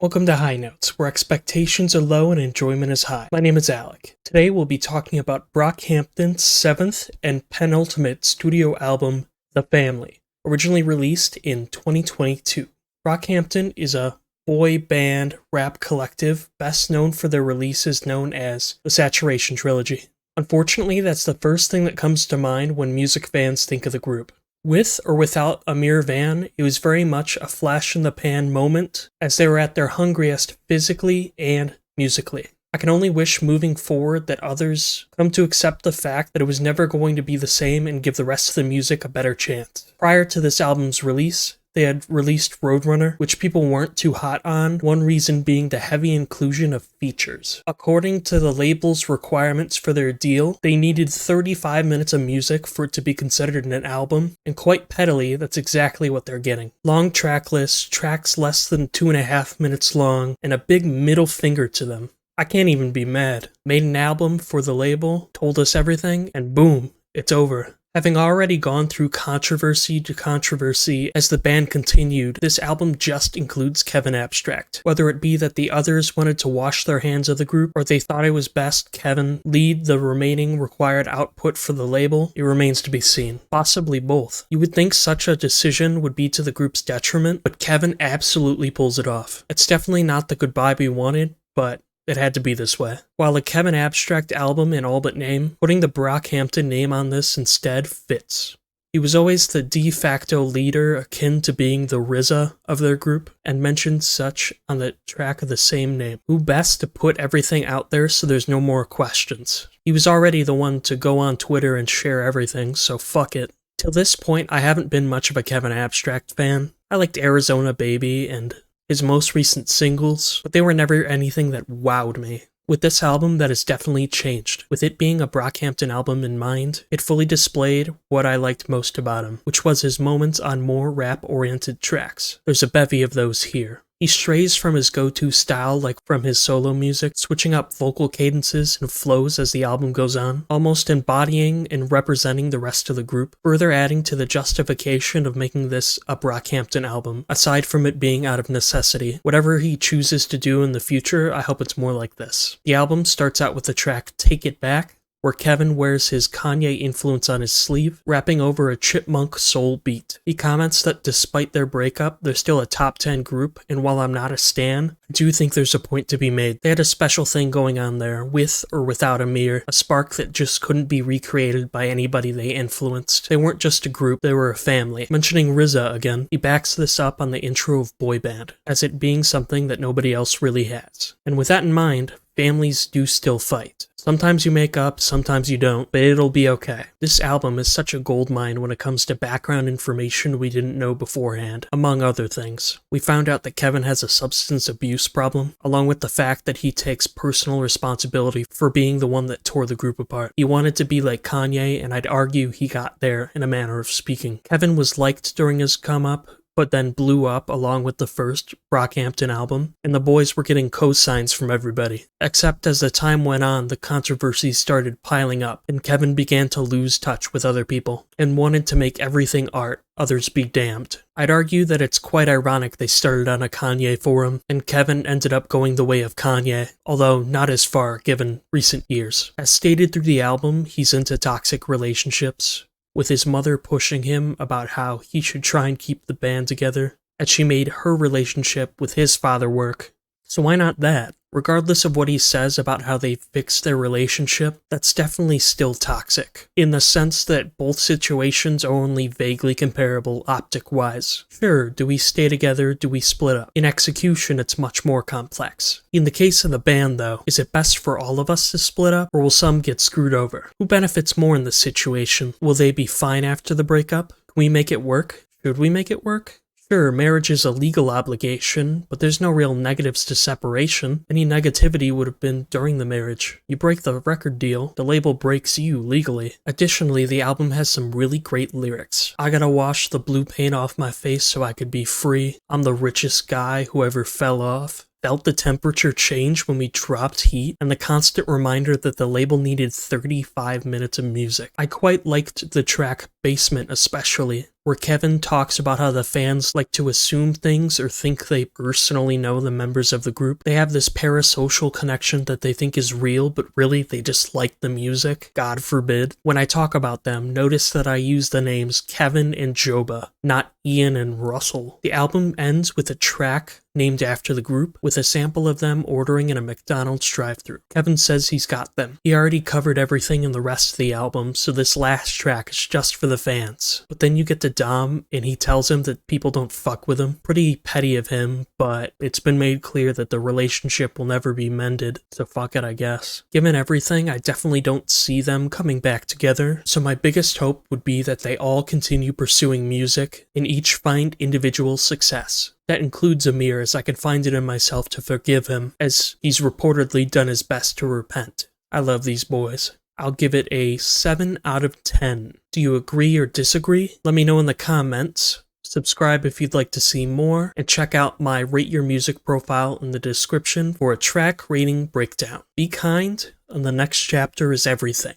Welcome to High Notes, where expectations are low and enjoyment is high. My name is Alec. Today we'll be talking about Brockhampton's seventh and penultimate studio album, The Family, originally released in 2022. Brockhampton is a boy band rap collective best known for their releases known as the Saturation Trilogy. Unfortunately, that's the first thing that comes to mind when music fans think of the group. With or without Amir Van, it was very much a flash-in-the-pan moment as they were at their hungriest physically and musically. I can only wish moving forward that others come to accept the fact that it was never going to be the same and give the rest of the music a better chance. Prior to this album's release, they had released Roadrunner, which people weren't too hot on, one reason being the heavy inclusion of features. According to the label's requirements for their deal, they needed 35 minutes of music for it to be considered an album, and quite pettily, that's exactly what they're getting. Long track lists, tracks less than 2.5 minutes long, and a big middle finger to them. I can't even be mad. Made an album for the label, told us everything, and boom, it's over. Having already gone through controversy to controversy as the band continued, this album just includes Kevin Abstract. Whether it be that the others wanted to wash their hands of the group, or they thought it was best Kevin lead the remaining required output for the label, it remains to be seen. Possibly both. You would think such a decision would be to the group's detriment, but Kevin absolutely pulls it off. It's definitely not the goodbye we wanted, but it had to be this way. While a Kevin Abstract album in all but name, putting the Brockhampton name on this instead fits. He was always the de facto leader akin to being the RZA of their group, and mentioned such on the track of the same name. Who best to put everything out there so there's no more questions? He was already the one to go on Twitter and share everything, so fuck it. Till this point, I haven't been much of a Kevin Abstract fan. I liked Arizona Baby and his most recent singles, but they were never anything that wowed me. With this album, that has definitely changed. With it being a Brockhampton album in mind, it fully displayed what I liked most about him, which was his moments on more rap-oriented tracks. There's a bevy of those here. He strays from his go-to style like from his solo music, switching up vocal cadences and flows as the album goes on, almost embodying and representing the rest of the group, further adding to the justification of making this a Brockhampton album, aside from it being out of necessity. Whatever he chooses to do in the future, I hope it's more like this. The album starts out with the track Take It Back, where Kevin wears his Kanye influence on his sleeve, rapping over a chipmunk soul beat. He comments that despite their breakup, they're still a top 10 group, and while I'm not a stan, I do think there's a point to be made. They had a special thing going on there, with or without Amir, a spark that just couldn't be recreated by anybody they influenced. They weren't just a group, they were a family. Mentioning RZA again, he backs this up on the intro of Boy Band, as it being something that nobody else really has. And with that in mind, families do still fight. Sometimes you make up, sometimes you don't, but it'll be okay. This album is such a goldmine when it comes to background information we didn't know beforehand, among other things. We found out that Kevin has a substance abuse problem, along with the fact that he takes personal responsibility for being the one that tore the group apart. He wanted to be like Kanye, and I'd argue he got there in a manner of speaking. Kevin was liked during his come-up, but then blew up along with the first Brockhampton album, and the boys were getting cosigns from everybody. Except as the time went on, the controversies started piling up, and Kevin began to lose touch with other people, and wanted to make everything art, others be damned. I'd argue that it's quite ironic they started on a Kanye forum, and Kevin ended up going the way of Kanye, although not as far given recent years. As stated through the album, he's into toxic relationships, with his mother pushing him about how he should try and keep the band together, as she made her relationship with his father work. So why not that? Regardless of what he says about how they fixed their relationship, that's definitely still toxic, in the sense that both situations are only vaguely comparable optic-wise. Sure, do we stay together, do we split up? In execution, it's much more complex. In the case of the band, though, is it best for all of us to split up, or will some get screwed over? Who benefits more in this situation? Will they be fine after the breakup? Can we make it work? Should we make it work? Sure, marriage is a legal obligation, but there's no real negatives to separation. Any negativity would have been during the marriage. You break the record deal, the label breaks you legally. Additionally, the album has some really great lyrics. I gotta wash the blue paint off my face so I could be free. I'm the richest guy who ever fell off. felt the temperature change when we dropped Heat, and the constant reminder that the label needed 35 minutes of music. I quite liked the track Basement especially, where Kevin talks about how the fans like to assume things or think they personally know the members of the group. They have this parasocial connection that they think is real, but really they just like the music. God forbid. When I talk about them, notice that I use the names Kevin and Joba, not Ian and Russell. The album ends with a track named after the group, with a sample of them ordering in a McDonald's drive-thru. Kevin says he's got them. He already covered everything in the rest of the album, so this last track is just for the fans. But then you get to Dom, and he tells him that people don't fuck with him. Pretty petty of him, but it's been made clear that the relationship will never be mended, so fuck it, I guess. Given everything, I definitely don't see them coming back together, so my biggest hope would be that they all continue pursuing music, and each find individual success. That includes Amir, as I can find it in myself to forgive him, as he's reportedly done his best to repent. I love these boys. I'll give it a 7 out of 10. Do you agree or disagree? Let me know in the comments. Subscribe if you'd like to see more, and check out my Rate Your Music profile in the description for a track rating breakdown. Be kind, and the next chapter is everything.